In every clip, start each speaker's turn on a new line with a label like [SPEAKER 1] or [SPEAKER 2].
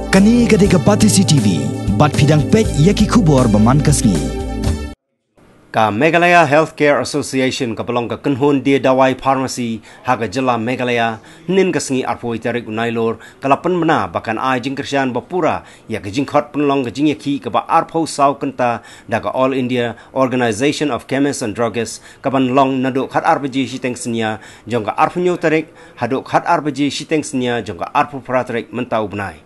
[SPEAKER 1] Kani gadega Batisi TV, bat pidang pet yaki kubor baman kasni.
[SPEAKER 2] Ka Meghalaya Healthcare Association ka pelong ka kenhun dia dawai pharmacy haga jela Meghalaya nin kasngi arpoi tarik unailor kalapan mena bahkan ai jing kersian bapura ya ka jingkhot penlong ka jingyaki ka ba arpo sau kenta daga All India Organization of Chemists and Druggists ka ban long naduk khat arbaji siteng senia jong ka arpunyo tarik haduk khat arbaji siteng senia jong ka arpu pratarik mentau benai.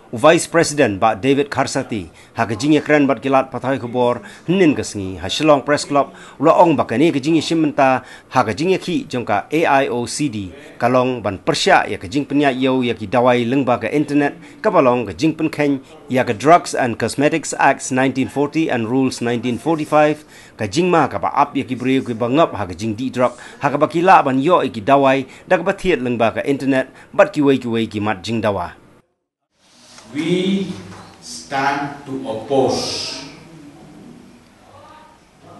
[SPEAKER 2] Vice President Ba David Karsati hagajingya kren bat kilat patay kubor nin kasngi hasilong press club ulaong bakani kajingya shimenta hagajingya ki jongka AIOCD kalong ban Pyrshah ya kajing penya yo ya ki dawai lengba ka internet kabalong kajing penken ya ka Drugs and Cosmetics Acts 1940 and Rules 1945 kajing ma ka ba ap ya ki brio ki bangap hagajing di drug hagabakila ban yo ki dawai dagbathiet lengba ka internet bat ki wei ki mat jing dawa.
[SPEAKER 3] We stand to oppose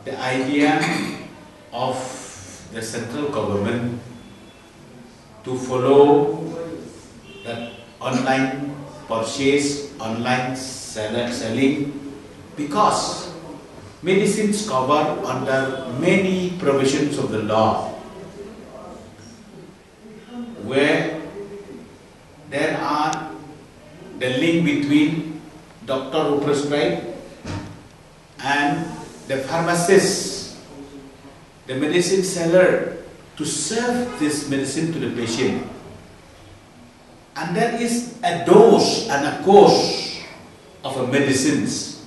[SPEAKER 3] the idea of the central government to follow that online purchase, online selling, because medicines cover under many provisions of the law where there are the link between doctor who prescribe and the pharmacist, the medicine seller, to serve this medicine to the patient. And there is a dose and a course of a medicines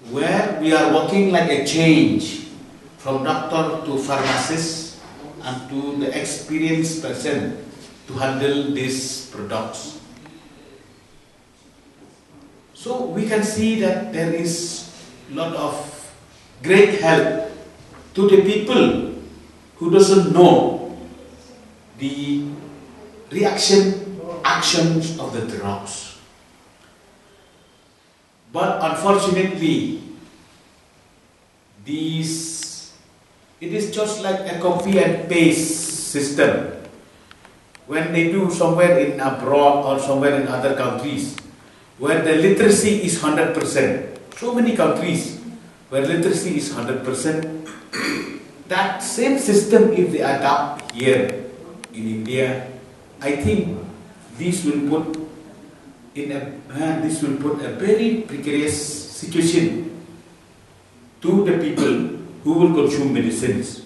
[SPEAKER 3] where we are working like a change from doctor to pharmacist and to the experienced person to handle these products. So we can see that there is a lot of great help to the people who doesn't know the actions of the drugs. But unfortunately, it is just like a copy and paste system. When they do somewhere in abroad or somewhere in other countries, where the literacy is 100%. So many countries where literacy is 100%. That same system, if they adopt here in India, I think this will put a very precarious situation to the people who will consume medicines.